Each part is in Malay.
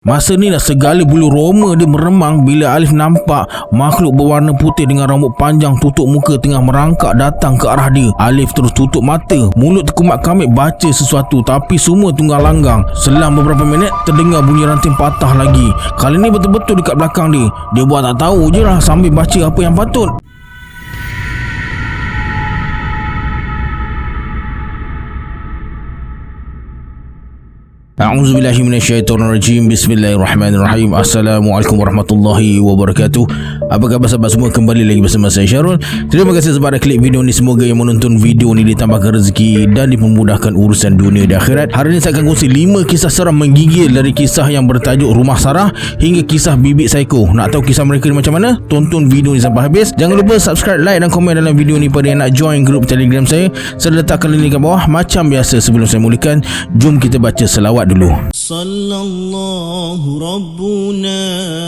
Masa ni dah segala bulu roma dia meremang bila Alif nampak makhluk berwarna putih dengan rambut panjang tutup muka tengah merangkak datang ke arah dia. Alif terus tutup mata, mulut terkumat kamit baca sesuatu, tapi semua tunggang langgang. Selang beberapa minit terdengar bunyi ranting patah lagi. Kali ni betul-betul dekat belakang dia. Dia buat tak tahu je lah sambil baca apa yang patut. A'udzubillahi minasyaitonirrajim. Bismillahirrahmanirrahim. Assalamualaikum warahmatullahi wabarakatuh. Apa khabar sahabat semua? Kembali lagi bersama saya Syarul. Terima kasih sebab ada klik video ni. Semoga yang menonton video ni ditambahkan rezeki dan dipermudahkan urusan dunia dan akhirat. Hari ini saya akan kongsi 5 kisah seram menggigil, dari kisah yang bertajuk Rumah Sarah hingga kisah bibik psycho. Nak tahu kisah mereka ni macam mana? Tonton video ni sampai habis. Jangan lupa subscribe, like dan komen dalam video ni pada yang nak join grup Telegram saya. Saya letakkan link kat bawah. Macam biasa, sebelum saya mulakan, jom kita baca selawat dulu. Sallallahu Rabbuna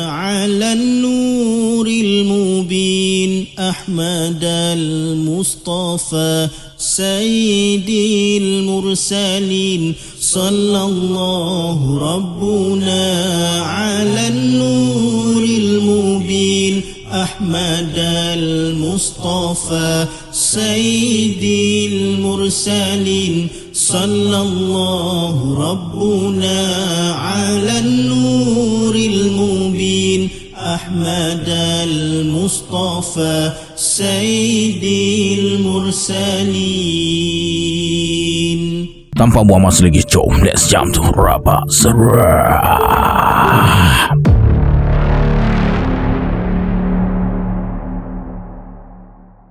ala nuril mubin Ahmad al-Mustafa Sayyidil Mursalin. Sallallahu Rabbuna ala nuril mubin Ahmad al-Mustafa Sayyidil Mursalin. Sallallahu Rabbuna ala nuril mubin Ahmad al-Mustafa Sayyidil Mursalin. Tanpa buang masa lagi, jom let's jump to Rabak Seram.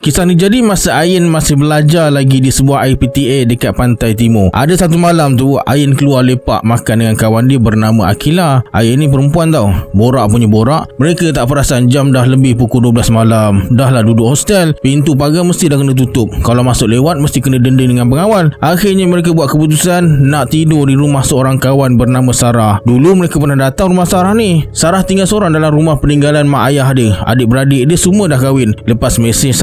Kisah ni jadi masa Ain masih belajar lagi di sebuah IPTA dekat pantai timur. Ada satu malam tu Ain keluar lepak makan dengan kawan dia bernama Akila. Ain ni perempuan tau, borak punya borak. Mereka tak perasan jam dah lebih pukul 12 malam. Dah lah duduk hostel, pintu pagar mesti dah kena tutup. Kalau masuk lewat mesti kena denda dengan pengawal. Akhirnya mereka buat keputusan nak tidur di rumah seorang kawan bernama Sarah. Dulu mereka pernah datang rumah Sarah ni. Sarah tinggal seorang dalam rumah peninggalan mak ayah dia. Adik-beradik dia semua dah kahwin. Lepas mesej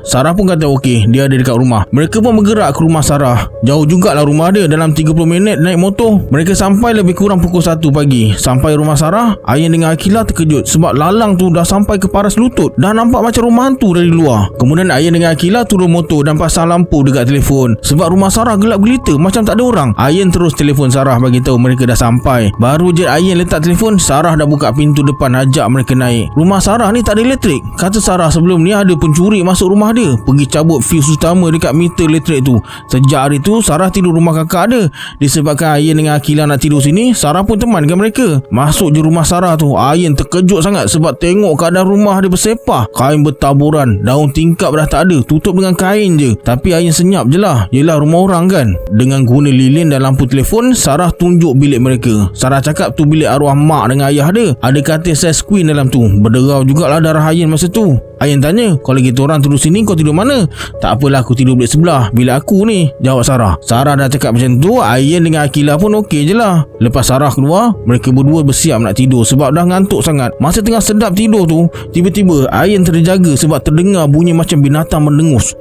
Sarah pun kata okey, dia ada dekat rumah. Mereka pun bergerak ke rumah Sarah. Jauh jugalah rumah dia, dalam 30 minit naik motor. Mereka sampai lebih kurang pukul 1 pagi. Sampai rumah Sarah, Ain dengan Akila terkejut sebab lalang tu dah sampai ke paras lutut. Dah nampak macam rumah hantu dari luar. Kemudian Ain dengan Akila turun motor dan pasang lampu dekat telefon sebab rumah Sarah gelap gelita macam tak ada orang. Ain terus telefon Sarah bagi tahu mereka dah sampai. Baru je Ain letak telefon, Sarah dah buka pintu depan ajak mereka naik. Rumah Sarah ni tak ada elektrik. Kata Sarah sebelum ni ada pencuri masuk rumah dia, pergi cabut fuse utama dekat meter elektrik tu. Sejak hari tu Sarah tidur rumah kakak dia. Disebabkan Ain dengan Akila nak tidur sini, Sarah pun teman dengan mereka. Masuk je rumah Sarah tu, Ain terkejut sangat sebab tengok keadaan rumah dia bersepah. Kain bertaburan, daun tingkap dah tak ada, tutup dengan kain je. Tapi Ain senyap je lah, yelah rumah orang kan. Dengan guna lilin dan lampu telefon, Sarah tunjuk bilik mereka. Sarah cakap tu bilik arwah mak dengan ayah dia. Ada katil size queen dalam tu. Berderau jugalah darah Ain masa tu. Ain tanya, kalau gitu orang tidur sini kau tidur mana? Tak apalah, aku tidur bilik sebelah, bilik aku ni, jawab Sarah. Sarah dah cakap macam tu, Ain dengan Akila pun okey je lah. Lepas Sarah keluar, mereka berdua bersiap nak tidur sebab dah ngantuk sangat. Masa tengah sedap tidur tu, tiba-tiba Ain terjaga sebab terdengar bunyi macam binatang mendengus.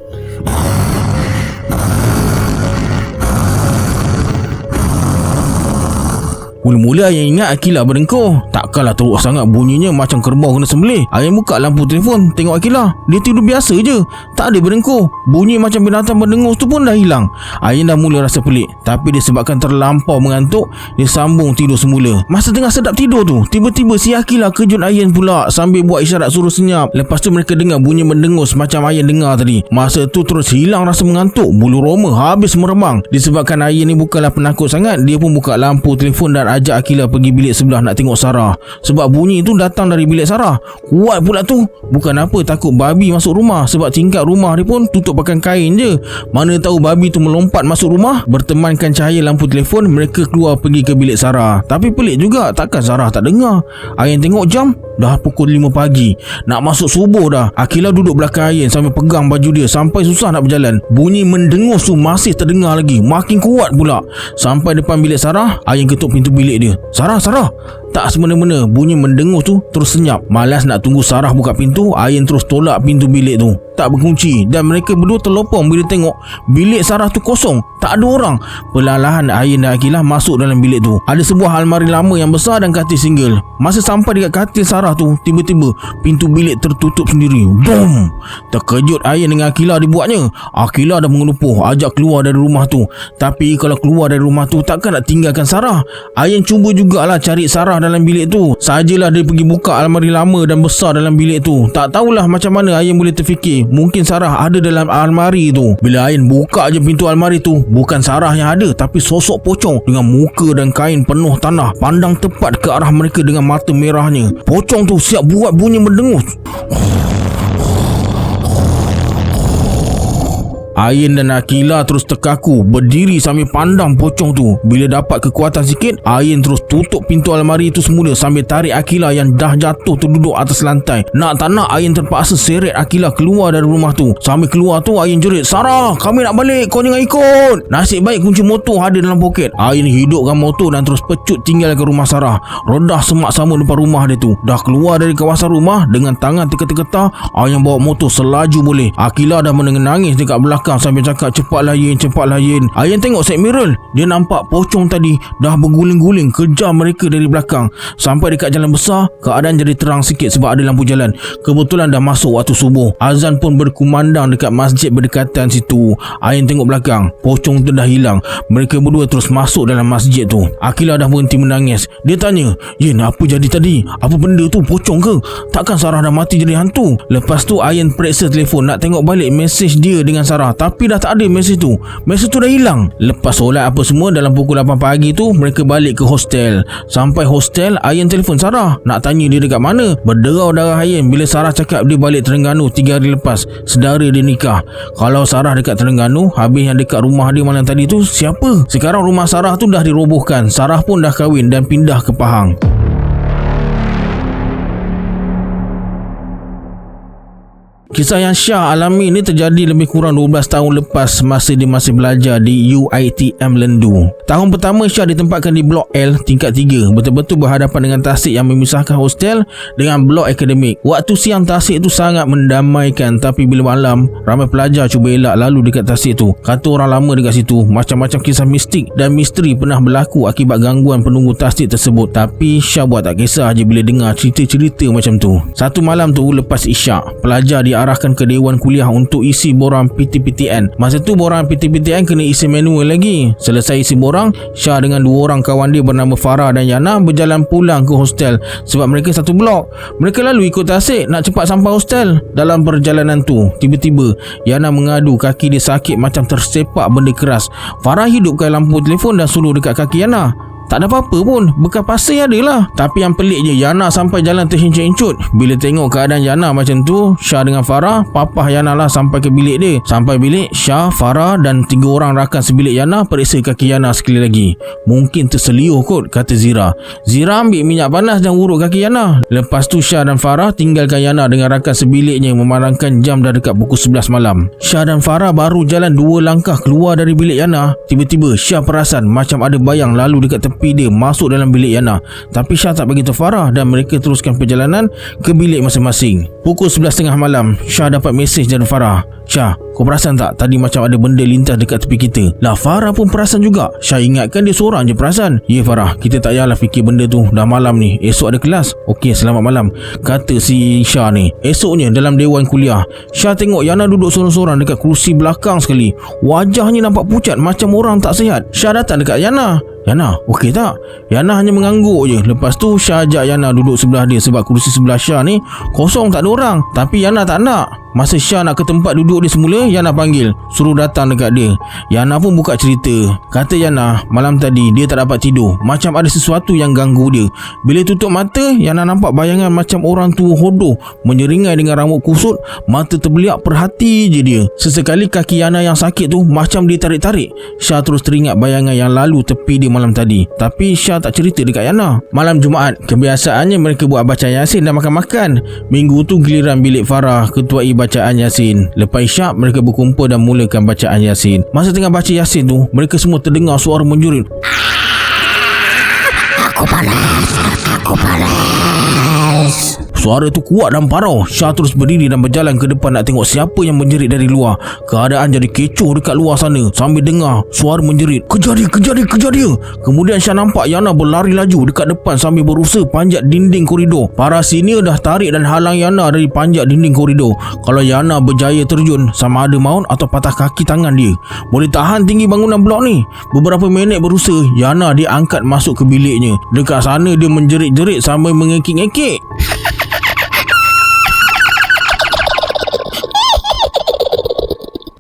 Mula-mula Ain ingat Akila berdengkur. Takkanlah teruk sangat bunyinya macam kerbau kena sembelih. Ain buka lampu telefon, tengok Akila. Dia tidur biasa je, tak ada berdengkur. Bunyi macam binatang berdengus tu pun dah hilang. Ain dah mula rasa pelik, tapi disebabkan terlampau mengantuk, dia sambung tidur semula. Masa tengah sedap tidur tu, tiba-tiba si Akila kejut Ain pula sambil buat isyarat suruh senyap. Lepas tu mereka dengar bunyi mendengus macam Ain dengar tadi. Masa tu terus hilang rasa mengantuk. Bulu roma habis meremang. Disebabkan Ain ni bukanlah penakut sangat, dia pun buka lampu telefon dan ajak Akila pergi bilik sebelah nak tengok Sarah. Sebab bunyi itu datang dari bilik Sarah. Kuat pula tu. Bukan apa takut babi masuk rumah, sebab tingkap rumah dia pun tutup pakai kain je. Mana tahu babi tu melompat masuk rumah. Bertemankan cahaya lampu telefon, mereka keluar pergi ke bilik Sarah. Tapi pelik juga, takkan Sarah tak dengar. Ain tengok jam, dah pukul 5 pagi. Nak masuk subuh dah. Akila duduk belakang Ain sambil pegang baju dia sampai susah nak berjalan. Bunyi mendengus tu masih terdengar lagi, makin kuat pula. Sampai depan bilik Sarah, Ain ketuk pintu bilik dia. Sarah, Tak semena-mena bunyi mendengus tu terus senyap. Malas nak tunggu Sarah buka pintu, Ain terus tolak pintu bilik tu. Tak berkunci dan mereka berdua terlopong bila tengok bilik Sarah tu kosong, tak ada orang. Perlahan Ain dan Aqilah masuk dalam bilik tu. Ada sebuah almari lama yang besar dan katil single. Masa sampai dekat katil Sarah tu, tiba-tiba pintu bilik tertutup sendiri. Boom! Terkejut Ain dengan Aqilah dibuatnya. Aqilah dah mengelupuh ajak keluar dari rumah tu. Tapi kalau keluar dari rumah tu, takkan nak tinggalkan Sarah. Ain cuba jugalah cari Sarah dalam bilik tu. Sajalah dia pergi buka almari lama dan besar dalam bilik tu. Tak tahulah macam mana Ain boleh terfikir mungkin Sarah ada dalam almari tu. Bila Ain buka je pintu almari tu, bukan Sarah yang ada, tapi sosok pocong dengan muka dan kain penuh tanah pandang tepat ke arah mereka dengan mata merahnya. Pocong tu siap buat bunyi mendengus. Ain dan Aqilah terus terkaku berdiri sambil pandang pocong tu. Bila dapat kekuatan sikit, Ain terus tutup pintu almari itu semula sambil tarik Aqilah yang dah jatuh terduduk atas lantai. Nak tak nak Ain terpaksa seret Aqilah keluar dari rumah tu. Sambil keluar tu Ain jerit, "Sarah, kami nak balik, kau jangan ikut." Nasib baik kunci motor ada dalam poket. Ain hidupkan motor dan terus pecut tinggalkan rumah Sarah. Redah semak sama depan rumah dia tu. Dah keluar dari kawasan rumah dengan tangan tergetah-getah, Ain bawa motor selaju boleh. Aqilah dah menangis dekat belakang sambil cakap, "Cepatlah Yin, cepatlah Yin." Ain tengok side mirror. Dia nampak pocong tadi dah berguling-guling kejar mereka dari belakang. Sampai dekat jalan besar, keadaan jadi terang sikit sebab ada lampu jalan. Kebetulan dah masuk waktu subuh. Azan pun berkumandang dekat masjid berdekatan situ. Ain tengok belakang, pocong tu dah hilang. Mereka berdua terus masuk dalam masjid tu. Aqilah dah berhenti menangis. Dia tanya, "Yin, apa jadi tadi? Apa benda tu, pocong ke? Takkan Sarah dah mati jadi hantu?" Lepas tu Ain periksa telefon nak tengok balik mesej dia dengan Sarah, tapi dah tak ada mesej tu. Mesej tu dah hilang. Lepas solat apa semua, dalam pukul 8 pagi tu mereka balik ke hostel. Sampai hostel, Ain telefon Sarah nak tanya dia dekat mana. Berderau darah Ain bila Sarah cakap dia balik Terengganu 3 hari lepas, saudara dia nikah. Kalau Sarah dekat Terengganu, habis yang dekat rumah dia malam tadi tu siapa? Sekarang rumah Sarah tu dah dirobohkan. Sarah pun dah kahwin dan pindah ke Pahang. Kisah yang Syah alami ni terjadi lebih kurang 12 tahun lepas masa dia masih belajar di UiTM Lendu. Tahun pertama Syah ditempatkan di Blok L tingkat 3, betul-betul berhadapan dengan tasik yang memisahkan hostel dengan blok akademik. Waktu siang tasik tu sangat mendamaikan, tapi bila malam ramai pelajar cuba elak lalu dekat tasik tu. Kata orang lama dekat situ, macam-macam kisah mistik dan misteri pernah berlaku akibat gangguan penunggu tasik tersebut. Tapi Syah buat tak kisah je bila dengar cerita-cerita macam tu. Satu malam tu lepas isyak, pelajar diarahkan ke Dewan Kuliah untuk isi borang PTPTN. Masa tu borang PTPTN kena isi manual lagi. Selesai isi borang, Syah dengan 2 orang kawan dia bernama Farah dan Yana berjalan pulang ke hostel sebab mereka satu blok. Mereka lalu ikut tasik nak cepat sampai hostel. Dalam perjalanan tu, tiba-tiba Yana mengadu kaki dia sakit macam tersepak benda keras. Farah hidupkan lampu telefon dan suruh dekat kaki Yana. Tak ada apa-apa pun, bekas pasir adalah. Tapi yang peliknya, Yana sampai jalan terhincut-hincut. Bila tengok keadaan Yana macam tu, Syah dengan Farah papah Yana lah sampai ke bilik dia. Sampai bilik, Syah, Farah dan 3 orang rakan sebilik Yana periksa kaki Yana sekali lagi. Mungkin terseliuh kot, kata Zira. Zira ambil minyak panas dan urut kaki Yana. Lepas tu Syah dan Farah tinggalkan Yana dengan rakan sebiliknya memandangkan jam dah dekat pukul 11 malam. Syah dan Farah baru jalan 2 langkah keluar dari bilik Yana. Tiba-tiba Syah perasan macam ada bayang lalu dekat tepi dia masuk dalam bilik Yana. Tapi Syah tak beritahu Farah dan mereka teruskan perjalanan ke bilik masing-masing. Pukul 11.30 malam, Syah dapat mesej dari Farah. "Syah, kau perasan tak tadi macam ada benda lintas dekat tepi kita?" Lah, Farah pun perasan juga. Syah ingatkan dia seorang je perasan. "Ya Farah, kita tak payahlah fikir benda tu. Dah malam ni, esok ada kelas." "Okey, selamat malam," kata si Syah ni. Esoknya dalam dewan kuliah, Syah tengok Yana duduk sorang-sorang dekat kerusi belakang sekali. Wajahnya nampak pucat macam orang tak sihat. Syah datang dekat Yana. "Yana, okey tak?" Yana hanya mengangguk je. Lepas tu Syah ajak Yana duduk sebelah dia sebab kerusi sebelah Syah ni kosong, tak ada orang. Tapi Yana tak nak. Masa Syah nak ke tempat duduk dia semula, Yana panggil, suruh datang dekat dia. Yana pun buka cerita. Kata Yana, malam tadi dia tak dapat tidur, macam ada sesuatu yang ganggu dia. Bila tutup mata, Yana nampak bayangan macam orang tua hodoh menyeringai dengan rambut kusut, mata terbeliak, perhati je dia. Sesekali kaki Yana yang sakit tu macam ditarik-tarik. Syah terus teringat bayangan yang lalu tepi dia malam tadi. Tapi Syah tak cerita dekat Yana. Malam Jumaat, kebiasaannya mereka buat bacaan Yasin dan makan-makan. Minggu tu giliran bilik Farah ketuai bacaan Yasin. Lepas isyak, mereka berkumpul dan mulakan bacaan Yasin. Masa tengah baca Yasin tu, mereka semua terdengar suara menjerit. Aku panas. Suara tu kuat dan parau. Syah terus berdiri dan berjalan ke depan nak tengok siapa yang menjerit dari luar. Keadaan jadi kecoh dekat luar sana sambil dengar suara menjerit, "Kejar dia!" Kemudian Syah nampak Yana berlari laju dekat depan sambil berusaha panjat dinding koridor. Para senior dah tarik dan halang Yana dari panjat dinding koridor. Kalau Yana berjaya terjun, sama ada maut atau patah kaki tangan dia. Boleh tahan tinggi bangunan blok ni. Beberapa minit berusaha, Yana diangkat masuk ke biliknya. Dekat sana dia menjerit-jerit sambil mengekik-ngekik.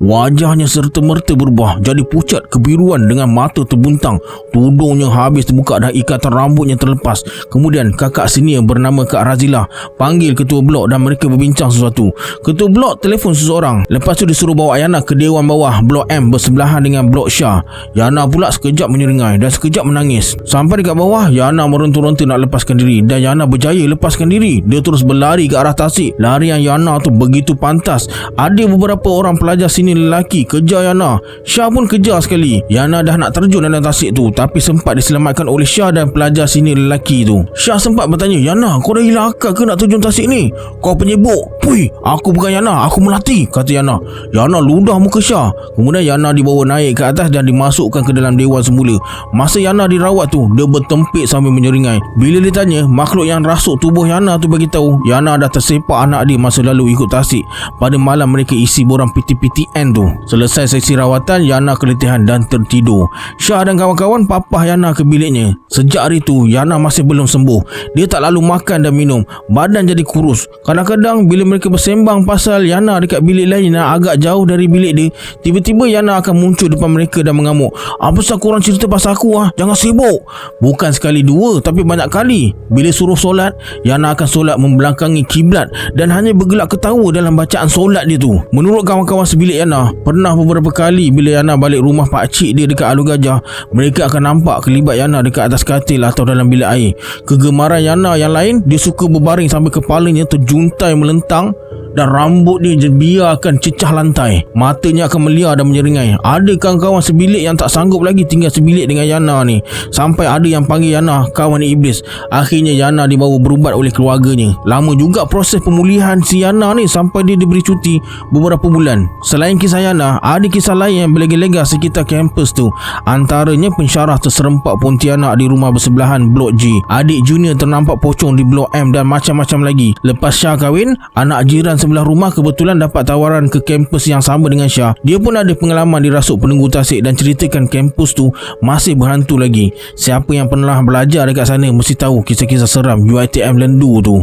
Wajahnya serta-merta berubah jadi pucat kebiruan dengan mata terbuntang. Tudungnya habis terbuka dan ikatan rambutnya terlepas. Kemudian kakak senior bernama Kak Razila panggil ketua blok dan mereka berbincang sesuatu. Ketua blok telefon seseorang. Lepas tu disuruh bawa Yana ke dewan bawah blok M bersebelahan dengan blok Syah. Yana pula sekejap menyeringai dan sekejap menangis. Sampai dekat bawah, Yana meronta-ronta nak lepaskan diri dan Yana berjaya lepaskan diri. Dia terus berlari ke arah tasik. Larian Yana tu begitu pantas. Ada beberapa orang pelajar sini lelaki kejar Yana. Syah pun kejar sekali. Yana dah nak terjun dalam tasik tu, tapi sempat diselamatkan oleh Syah dan pelajar sini lelaki tu. Syah sempat bertanya, "Yana, kau dah hilang akal ke nak terjun tasik ni? Kau penyibuk." "Pui, aku bukan Yana, aku melati," kata Yana. Yana ludah muka Syah. Kemudian Yana dibawa naik ke atas dan dimasukkan ke dalam dewan semula. Masa Yana dirawat tu, dia bertempik sambil menyeringai. Bila ditanya, makhluk yang rasuk tubuh Yana tu beritahu Yana dah tersepak anak dia masa lalu ikut tasik. Pada malam mereka isi borang PTPTN tu. Selesai sesi rawatan, Yana keletihan dan tertidur. Syah dan kawan-kawan papah Yana ke biliknya. Sejak hari tu, Yana masih belum sembuh. Dia tak lalu makan dan minum. Badan jadi kurus. Kadang-kadang bila mereka bersembang pasal Yana dekat bilik lain yang agak jauh dari bilik dia, tiba-tiba Yana akan muncul depan mereka dan mengamuk, "Apa sah korang cerita pasal aku? Jangan sibuk." Bukan sekali dua, tapi banyak kali. Bila suruh solat, Yana akan solat membelakangi kiblat dan hanya bergelak ketawa dalam bacaan solat dia tu. Menurut kawan-kawan sebilik Yana, pernah beberapa kali bila Yana balik rumah pakcik dia dekat Alur Gajah, mereka akan nampak kelibat Yana dekat atas katil atau dalam bilik air. Kegemaran Yana yang lain, dia suka berbaring sambil kepalanya terjuntai melentang dan rambut dia biarkan cecah lantai. Matanya akan meliar dan menyeringai. Ada kawan-kawan sebilik yang tak sanggup lagi tinggal sebilik dengan Yana ni. Sampai ada yang panggil Yana kawan iblis. Akhirnya Yana dibawa berubat oleh keluarganya. Lama juga proses pemulihan si Yana ni sampai dia diberi cuti beberapa bulan. Selain kisah Yana, ada kisah lain yang berlega-lega sekitar kampus tu. Antaranya pensyarah terserempak Pontianak di rumah bersebelahan blok G. Adik junior ternampak pocong di blok M dan macam-macam lagi. Lepas Syah kahwin, anak jiran sebelah rumah kebetulan dapat tawaran ke kampus yang sama dengan Syah. Dia pun ada pengalaman dirasuk penunggu tasik dan ceritakan kampus tu masih berhantu lagi. Siapa yang pernah belajar dekat sana mesti tahu kisah-kisah seram UiTM Lendu tu.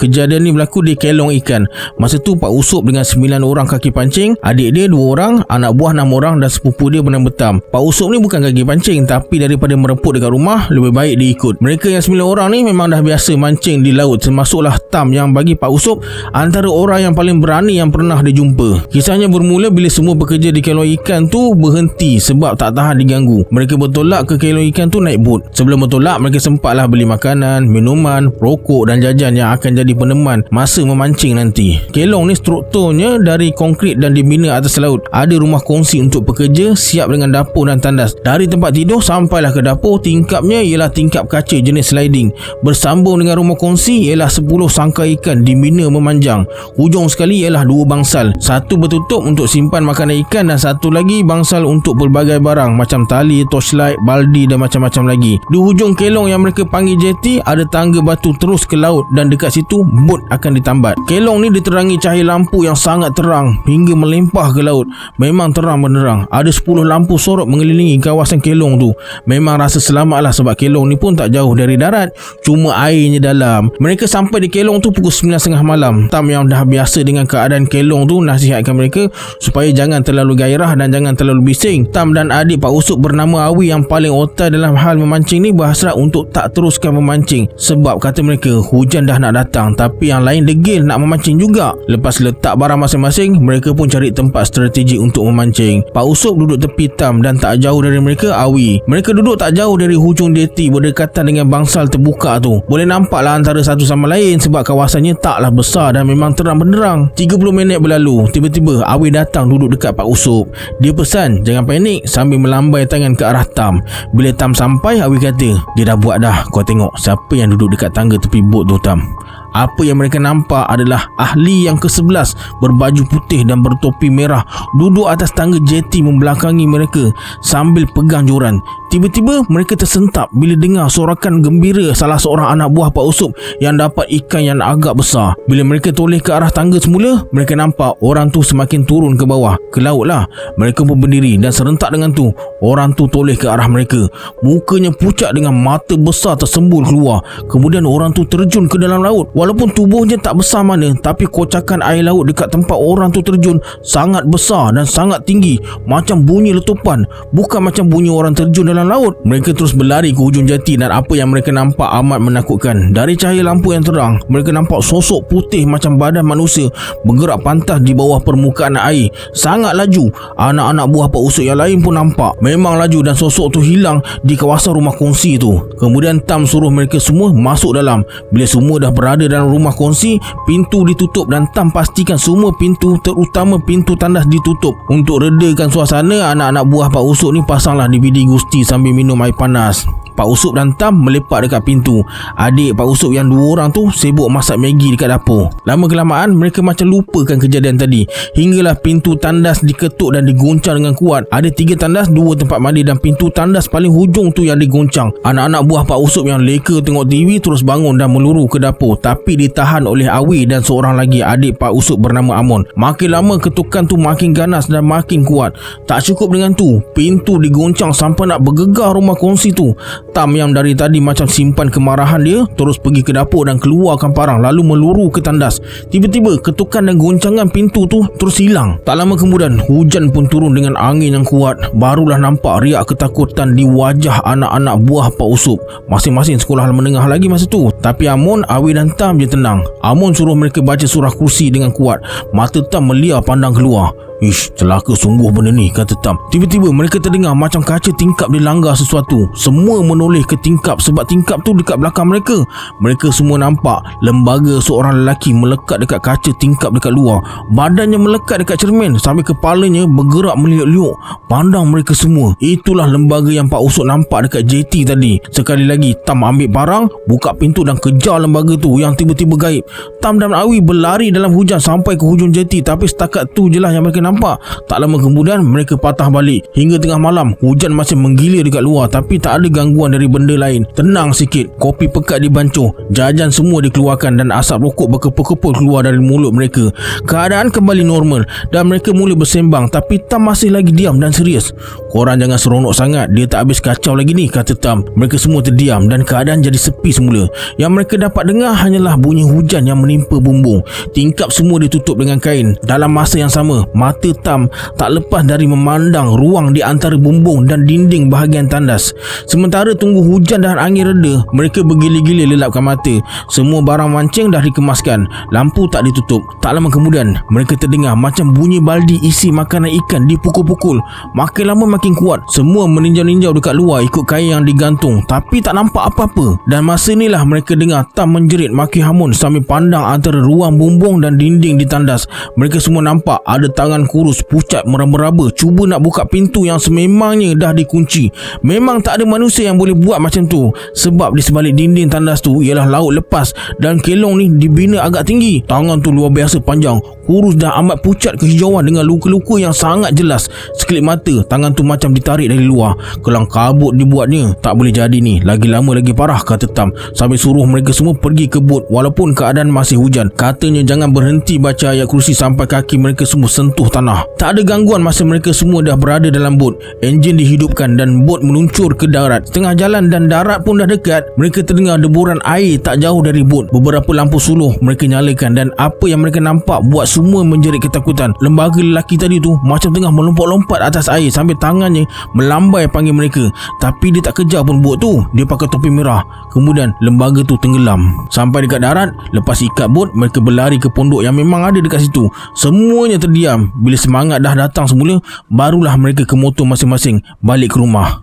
Kejadian ni berlaku di Kelong Ikan. Masa tu Pak Usup dengan 9 orang kaki pancing, adik dia 2 orang, anak buah 6 orang dan sepupu dia bernama Tam. Pak Usup ni bukan kaki pancing, tapi daripada mereput dekat rumah, lebih baik dia ikut. Mereka yang 9 orang ni memang dah biasa mancing di laut, termasuklah Tam yang bagi Pak Usup antara orang yang paling berani yang pernah dia jumpa. Kisahnya bermula bila semua pekerja di Kelong Ikan tu berhenti sebab tak tahan diganggu. Mereka bertolak ke Kelong Ikan tu naik bot. Sebelum bertolak, mereka sempatlah beli makanan, minuman, rokok dan jajan yang akan jadi peneman masa memancing nanti. Kelong ni strukturnya dari konkrit dan dibina atas laut. Ada rumah kongsi untuk pekerja siap dengan dapur dan tandas. Dari tempat tidur sampailah ke dapur, tingkapnya ialah tingkap kaca jenis sliding. Bersambung dengan rumah kongsi ialah 10 sangkar ikan dibina memanjang. Hujung sekali ialah 2 bangsal. Satu bertutup untuk simpan makanan ikan dan satu lagi bangsal untuk pelbagai barang macam tali, torchlight, baldi dan macam-macam lagi. Di hujung kelong yang mereka panggil jeti ada tangga batu terus ke laut dan dekat situ bot akan ditambat. Kelong ni diterangi cahaya lampu yang sangat terang hingga melimpah ke laut. Memang terang benderang. Ada 10 lampu sorot mengelilingi kawasan kelong tu. Memang rasa selamatlah sebab kelong ni pun tak jauh dari darat, cuma airnya dalam. Mereka sampai di kelong tu pukul 9.30 malam. Tam yang dah biasa dengan keadaan kelong tu nasihatkan mereka supaya jangan terlalu gairah dan jangan terlalu bising. Tam dan adik Pak Usup bernama Awi yang paling otai dalam hal memancing ni berhasrat untuk tak teruskan memancing sebab kata mereka hujan dah nak datang seorang, tapi yang lain degil nak memancing juga. Lepas letak barang masing-masing, mereka pun cari tempat strategi untuk memancing. Pak Usop duduk tepi Tam dan tak jauh dari mereka Awi. Mereka duduk tak jauh dari hujung jeti berdekatan dengan bangsal terbuka tu. Boleh nampaklah antara satu sama lain sebab kawasannya taklah besar dan memang terang benderang. 30 minit berlalu, tiba-tiba Awi datang duduk dekat Pak Usop. Dia pesan jangan panik sambil melambai tangan ke arah Tam. Bila Tam sampai, Awi kata, dia dah buat dah. Kau tengok siapa yang duduk dekat tangga tepi bot tu Tam. Apa yang mereka nampak adalah ahli yang ke-11 berbaju putih dan bertopi merah duduk atas tangga jeti membelakangi mereka sambil pegang joran. Tiba-tiba mereka tersentap bila dengar sorakan gembira salah seorang anak buah Pak Usop yang dapat ikan yang agak besar. Bila mereka toleh ke arah tangga semula, mereka nampak orang tu semakin turun ke bawah, ke laut lah. Mereka pun berdiri dan serentak dengan tu, orang tu toleh ke arah mereka. Mukanya pucat dengan mata besar tersembul keluar. Kemudian orang tu terjun ke dalam laut. Walaupun tubuhnya tak besar mana, tapi kocakan air laut dekat tempat orang tu terjun sangat besar dan sangat tinggi, macam bunyi letupan, bukan macam bunyi orang terjun dalam laut. Mereka terus berlari ke hujung jati dan apa yang mereka nampak amat menakutkan. Dari cahaya lampu yang terang, mereka nampak sosok putih macam badan manusia bergerak pantas di bawah permukaan air sangat laju. Anak-anak buah Pak Usop yang lain pun nampak memang laju dan sosok tu hilang di kawasan rumah kongsi tu. Kemudian Tam suruh mereka semua masuk dalam. Bila semua dah berada dalam rumah kongsi, pintu ditutup dan Tam pastikan semua pintu terutama pintu tandas ditutup. Untuk redakan suasana, anak-anak buah Pak Usop ni pasanglah DVD Gusti sambil minum air panas. Pak Usop dan Tam melepak dekat pintu. Adik Pak Usop yang 2 orang tu sibuk masak Maggi dekat dapur. Lama kelamaan mereka macam lupakan kejadian tadi, hinggalah pintu tandas diketuk dan diguncang dengan kuat. Ada 3 tandas, 2 tempat mandi dan pintu tandas paling hujung tu yang diguncang. Anak-anak buah Pak Usop yang leka tengok TV terus bangun dan meluru ke dapur, tapi ditahan oleh Awi dan seorang lagi adik Pak Usop bernama Amon. Makin lama ketukan tu makin ganas dan makin kuat. Tak cukup dengan tu, pintu diguncang sampai nak bergegar rumah kongsi tu. Tam yang dari tadi macam simpan kemarahan dia terus pergi ke dapur dan keluarkan parang lalu meluru ke tandas. Tiba-tiba ketukan dan goncangan pintu tu terus hilang. Tak lama kemudian hujan pun turun dengan angin yang kuat. Barulah nampak riak ketakutan di wajah anak-anak buah Pak Usop. Masing-masing sekolah menengah lagi masa tu. Tapi Amon, Awi dan Tam je tenang. Amon suruh mereka baca surah kursi dengan kuat. Mata Tam meliar pandang keluar. Ish, celaka sungguh benda ni, kata Tam. Tiba-tiba mereka terdengar macam kaca tingkap dilanggar sesuatu. Semua menoleh ke tingkap sebab tingkap tu dekat belakang mereka. Mereka semua nampak lembaga seorang lelaki melekat dekat kaca tingkap dekat luar. Badannya melekat dekat cermin sambil kepalanya bergerak meliuk-liuk pandang mereka semua. Itulah lembaga yang Pak Usop nampak dekat jeti tadi. Sekali lagi Tam ambil parang, buka pintu dan kejar lembaga tu yang tiba-tiba gaib. Tam dan Awi berlari dalam hujan sampai ke hujung jeti, tapi setakat tu je lah yang mereka nampak. Tak lama kemudian mereka patah balik. Hingga tengah malam hujan masih menggila dekat luar, tapi tak ada gangguan dari benda lain. Tenang sikit, kopi pekat dibancuh, jajan semua dikeluarkan dan asap rokok berkepul-kepul keluar dari mulut mereka. Keadaan kembali normal dan mereka mula bersembang, tapi Tam masih lagi diam dan serius. Korang jangan seronok sangat, dia tak habis kacau lagi ni, kata Tam. Mereka semua terdiam dan keadaan jadi sepi semula. Yang mereka dapat dengar hanyalah bunyi hujan yang menimpa bumbung. Tingkap semua ditutup dengan kain. Dalam masa yang sama, mata Tam tak lepas dari memandang ruang di antara bumbung dan dinding bahagian tandas. Sementara tunggu hujan dan angin reda, mereka bergila-gila lelapkan mata. Semua barang mancing dah dikemaskan, lampu tak ditutup. Tak lama kemudian mereka terdengar macam bunyi baldi isi makanan ikan dipukul-pukul. Makin lama makin kuat. Semua meninjau-ninjau dekat luar ikut kain yang digantung, tapi tak nampak apa-apa. Dan masa inilah mereka dengar Tam menjerit maki hamun sambil pandang antara ruang bumbung dan dinding di tandas. Mereka semua nampak ada tangan kurus pucat meraba-raba cuba nak buka pintu yang sememangnya dah dikunci. Memang tak ada manusia yang boleh buat macam tu, sebab di sebalik dinding tandas tu ialah laut lepas dan kelong ni dibina agak tinggi. Tangan tu luar biasa panjang, kurus dan amat pucat kehijauan dengan luka-luka yang sangat jelas. Sekelip mata tangan tu macam ditarik dari luar. Kelang kabut dibuatnya. Tak boleh jadi ni, lagi lama lagi parah, kata Tam sambil suruh mereka semua pergi ke bot walaupun keadaan masih hujan. Katanya jangan berhenti baca ayat kursi sampai kaki mereka semua sentuh tanah. tanah. Tak ada gangguan masa mereka semua dah berada dalam bot. Enjin dihidupkan dan bot meluncur ke darat. Tengah jalan dan darat pun dah dekat, mereka terdengar deburan air tak jauh dari bot. Beberapa lampu suluh mereka nyalakan dan apa yang mereka nampak buat semua menjerit ketakutan. Lembaga lelaki tadi tu macam tengah melompat-lompat atas air sambil tangannya melambai panggil mereka. Tapi dia tak kejar pun bot tu. Dia pakai topi merah. Kemudian lembaga tu tenggelam. Sampai dekat darat, lepas ikat bot, mereka berlari ke pondok yang memang ada dekat situ. Semuanya terdiam. Bila semangat dah datang semula, barulah mereka ke motor masing-masing balik ke rumah.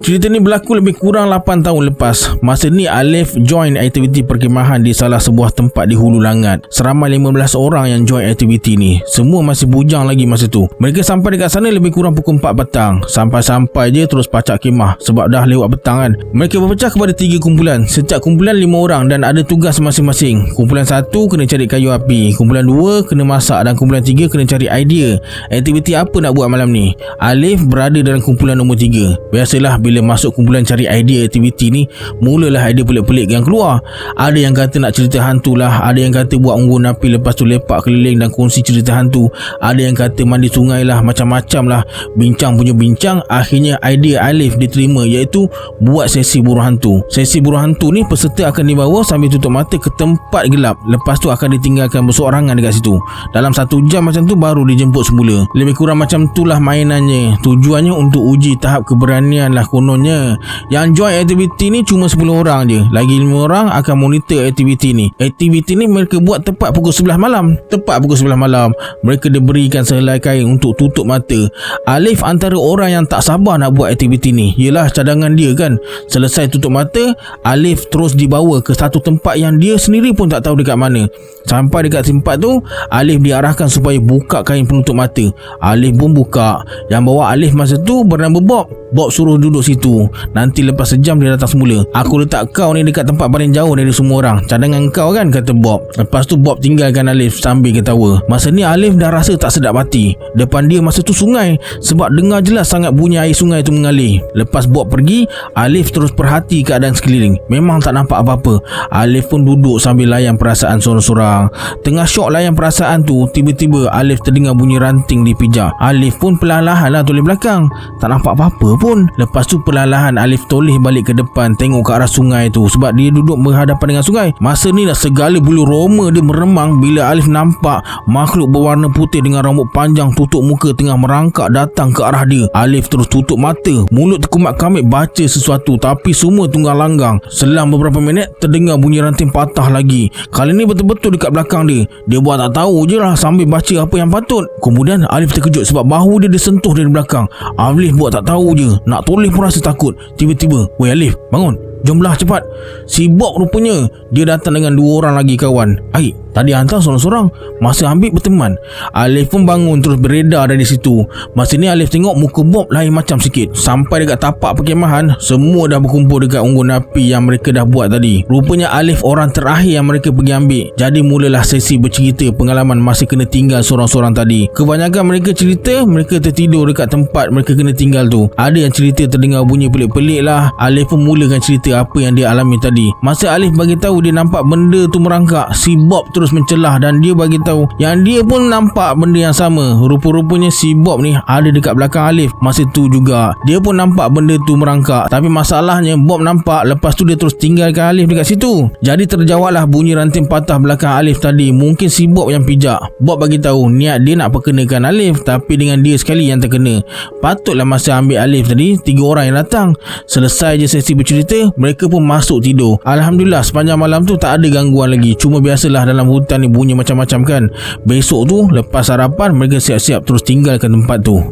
Cerita ni berlaku lebih kurang 8 tahun lepas. Masa ni Alif join aktiviti perkhemahan di salah sebuah tempat di Hulu Langat. Seramai 15 orang yang join aktiviti ni. Semua masih bujang lagi masa tu. Mereka sampai dekat sana lebih kurang pukul 4 petang. Sampai-sampai je terus pacak khemah sebab dah lewat petang kan. Mereka berpecah kepada 3 kumpulan. Setiap kumpulan 5 orang dan ada tugas masing-masing. Kumpulan 1 kena cari kayu api, kumpulan 2 kena masak dan kumpulan 3 kena cari idea aktiviti apa nak buat malam ni. Alif berada dalam kumpulan nombor 3. Biasalah bila masuk kumpulan cari idea aktiviti ni, mulalah idea pelik-pelik yang keluar. Ada yang kata nak cerita hantu lah, ada yang kata buat unggun api lepas tu lepak keliling dan kongsi cerita hantu, ada yang kata mandi sungai lah, macam-macam lah. Bincang punya bincang, akhirnya idea Alif diterima, iaitu buat sesi buruh hantu. Sesi buruh hantu ni peserta akan dibawa sambil tutup mata ke tempat gelap. Lepas tu akan ditinggalkan bersorangan dekat situ. Dalam 1 jam macam tu baru dijemput semula. Lebih kurang macam tu lah mainannya. Tujuannya untuk uji tahap keberanian lah kononnya. Yang join aktiviti ni cuma 10 orang je. Lagi 5 orang akan monitor aktiviti ni. Aktiviti ni mereka buat tepat pukul 11 malam. Tepat pukul 11 malam mereka diberikan sehelai kain untuk tutup mata. Alif antara orang yang tak sabar nak buat aktiviti ni. Yelah cadangan dia kan. Selesai tutup mata, Alif terus dibawa ke satu tempat yang dia sendiri pun tak tahu dekat mana. Sampai dekat tempat tu, Alif diarahkan supaya buka kain penutup mata. Alif pun buka. Yang bawa Alif masa tu bernama Bob. Bob suruh duduk situ. Nanti lepas sejam dia datang semula. Aku letak kau ni dekat tempat paling jauh dari semua orang. Cadangan kau kan, kata Bob. Lepas tu Bob tinggalkan Alif sambil ketawa. Masa ni Alif dah rasa tak sedap hati. Depan dia masa tu sungai, sebab dengar jelas sangat bunyi air sungai tu mengalir. Lepas Bob pergi, Alif terus perhati keadaan sekeliling. Memang tak nampak apa-apa. Alif pun duduk sambil layan perasaan sorang-sorang. Tengah syok layan perasaan tu, tiba-tiba Alif terdengar bunyi ranting di pijak. Alif pun perlahan-lahan lah toleh belakang. Tak nampak apa-apa pun. Lepas tu perlahan-lahan Alif toleh balik ke depan, tengok ke arah sungai tu, sebab dia duduk berhadapan dengan sungai. Masa ni dah segala bulu roma dia meremang bila Alif nampak makhluk berwarna putih dengan rambut panjang tutup muka tengah merangkak datang ke arah dia. Alif terus tutup mata, mulut terkumat-kamit baca sesuatu, tapi semua tunggang langgang. Selang beberapa minit terdengar bunyi ranting patah lagi. Kali ni betul-betul dekat belakang dia. Dia buat tak tahu je lah sambil baca apa yang patut. Kemudian Alif terkejut sebab bahu dia disentuh dari belakang. Alif buat tak tahu je, nak toleh pun rasa takut. Tiba-tiba, "Weh Alif, bangun. Jomlah cepat." Si Bob rupanya dia datang dengan 2 orang lagi kawan. "Aik, tadi hantar sorang-sorang, masa ambil berteman." Alif pun bangun terus beredar dari situ. Masa ni Alif tengok muka Bob lain macam sikit. Sampai dekat tapak perkhemahan, semua dah berkumpul dekat unggun api yang mereka dah buat tadi. Rupanya Alif orang terakhir yang mereka pergi ambil. Jadi mulalah sesi bercerita pengalaman masa kena tinggal sorang-sorang tadi. Kebanyakan mereka cerita mereka tertidur dekat tempat mereka kena tinggal tu. Ada yang cerita terdengar bunyi pelik-pelik lah. Alif pun mulakan cerita apa yang dia alami tadi. Masa Alif bagi tahu dia nampak benda tu merangkak, si Bob terus mencelah dan dia bagi tahu yang dia pun nampak benda yang sama. Rupa-rupanya si Bob ni ada dekat belakang Alif masa tu juga. Dia pun nampak benda tu merangkak. Tapi masalahnya Bob nampak, lepas tu dia terus tinggalkan Alif dekat situ. Jadi terjawablah bunyi ranting patah belakang Alif tadi. Mungkin si Bob yang pijak. Bob bagi tahu niat dia nak perkenakan Alif, tapi dengan dia sekali yang terkena. Patutlah masa ambil Alif tadi 3 orang yang datang. Selesai je sesi bercerita, mereka pun masuk tidur. Alhamdulillah sepanjang malam tu tak ada gangguan lagi. Cuma biasalah dalam hutan ni bunyi macam-macam kan. Besok tu lepas sarapan mereka siap-siap terus tinggalkan tempat tu.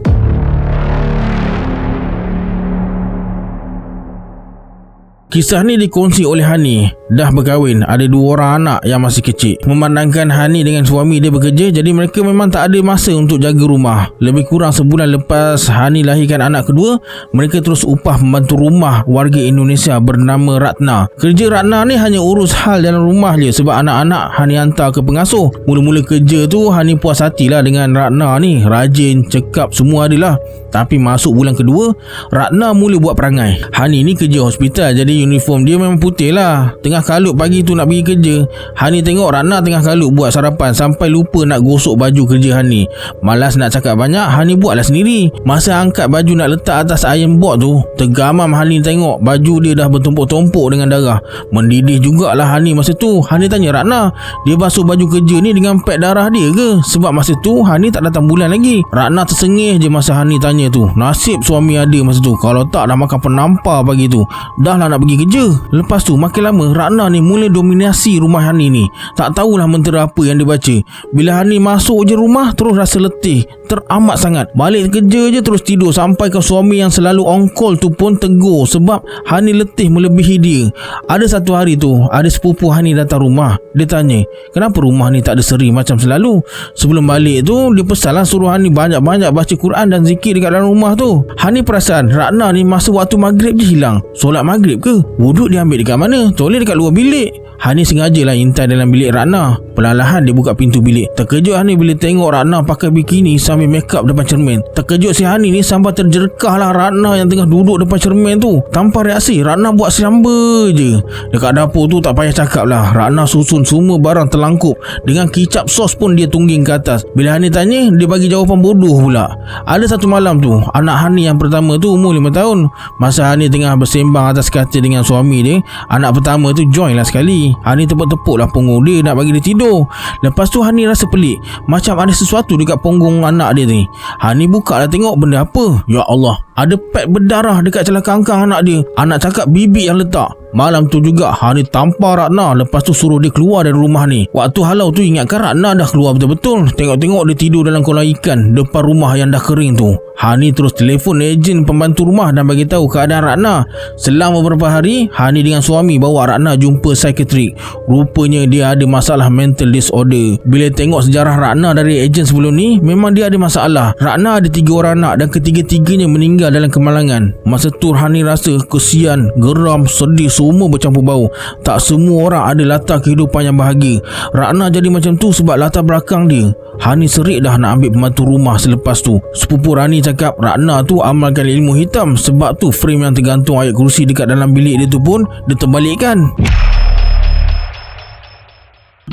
Kisah ni dikongsi oleh Hani. Dah berkahwin, ada 2 orang anak yang masih kecil. Memandangkan Hani dengan suami dia bekerja, jadi mereka memang tak ada masa untuk jaga rumah. Lebih kurang sebulan lepas Hani lahirkan anak kedua, mereka terus upah membantu rumah warga Indonesia bernama Ratna. Kerja Ratna ni hanya urus hal dalam rumah je, sebab anak-anak Hani hantar ke pengasuh. Mula-mula kerja tu Hani puas hatilah dengan Ratna ni. Rajin, cekap, semua adalah. Tapi masuk bulan kedua, Ratna mula buat perangai. Hani ni kerja hospital, jadi uniform dia memang putih lah. Tengah kalut pagi tu nak pergi kerja, Hani tengok Ratna tengah kalut buat sarapan sampai lupa nak gosok baju kerja Hani. Malas nak cakap banyak, Hani buatlah sendiri. Masa angkat baju nak letak atas iron board tu, tergamam Hani tengok baju dia dah bertumpuk-tumpuk dengan darah. Mendidih jugalah Hani masa tu. Hani tanya Ratna, dia basuh baju kerja ni dengan pad darah dia ke? Sebab masa tu Hani tak datang bulan lagi. Ratna tersengih je masa Hani tanya tu. Nasib suami ada masa tu, kalau tak dah makan penampar pagi tu. Dah lah nak pergi kerja. Lepas tu makin lama Ratna ni mula dominasi rumah Hani ni. Tak tahulah mentera apa yang dia baca. Bila Hani masuk je rumah terus rasa letih teramat sangat. Balik kerja je terus tidur, sampai ke suami yang selalu on call tu pun tegur sebab Hani letih melebihi dia. Ada satu hari tu ada sepupu Hani datang rumah. Dia tanya, kenapa rumah ni tak ada seri macam selalu? Sebelum balik tu dia pesanlah suruh Hani banyak-banyak baca Quran dan zikir dekat dalam rumah tu. Hani perasan Ratna ni masa waktu maghrib je hilang. Solat maghrib ke? Wuduk dia ambil dekat mana? Toilet dekat luar bilik. Hani sengajalah intai dalam bilik Ratna. Perlahan dia buka pintu bilik. Terkejut Hani bila tengok Ratna pakai bikini sambil make up depan cermin. Terkejut si Hani ni sampai terjerkahlah Ratna yang tengah duduk depan cermin tu. Tanpa reaksi, Ratna buat selamba je. Dekat dapur tu tak payah cakap lah, Ratna susun semua barang terlangkup. Dengan kicap sos pun dia tungging ke atas. Bila Hani tanya, dia bagi jawapan bodoh pula. Ada satu malam tu, anak Hani yang pertama tu umur 5 tahun. Masa Hani tengah bersembang atas katil dengan suami dia, anak pertama tu join lah sekali. Hani tepuk-tepuk lah punggung dia nak bagi dia tidur. Lepas tu Hani rasa pelik, macam ada sesuatu dekat punggung anak dia ni. Hani buka lah tengok benda apa. Ya Allah, ada pad berdarah dekat celah kangkang anak dia. Anak cakap bibik yang letak. Malam tu juga Hani tampar Ratna. Lepas tu suruh dia keluar dari rumah ni. Waktu halau tu ingatkan Ratna dah keluar betul-betul. Tengok-tengok dia tidur dalam kolam ikan depan rumah yang dah kering tu. Hani terus telefon ejen pembantu rumah dan bagi tahu keadaan Ratna. Selang beberapa hari, Hani dengan suami bawa Ratna jumpa psikiatrik. Rupanya dia ada masalah mental disorder. Bila tengok sejarah Ratna dari ejen sebelum ni, memang dia ada masalah. Ratna ada 3 orang anak dan ketiga-tiganya meninggal dalam kemalangan. Masa tu Hani rasa kesian, geram, sedih, semua bercampur bau. Tak semua orang ada latar kehidupan yang bahagia. Ratna jadi macam tu sebab latar belakang dia. Hani serik dah nak ambil pembantu rumah selepas tu. Sepupu Rani cakap Ratna tu amalkan ilmu hitam. Sebab tu frame yang tergantung ayat kursi dekat dalam bilik dia tu pun dia terbalikkan.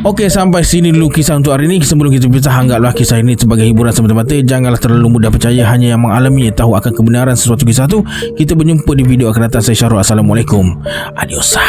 Okey, sampai sini dulu kisah untuk hari ini. Sebelum kita pisah, anggaplah kisah ini sebagai hiburan semata-mata. Janganlah terlalu mudah percaya, hanya yang mengalaminya tahu akan kebenaran sesuatu kisah tu. Kita berjumpa di video akan datang. Saya Syarul. Assalamualaikum. Adios.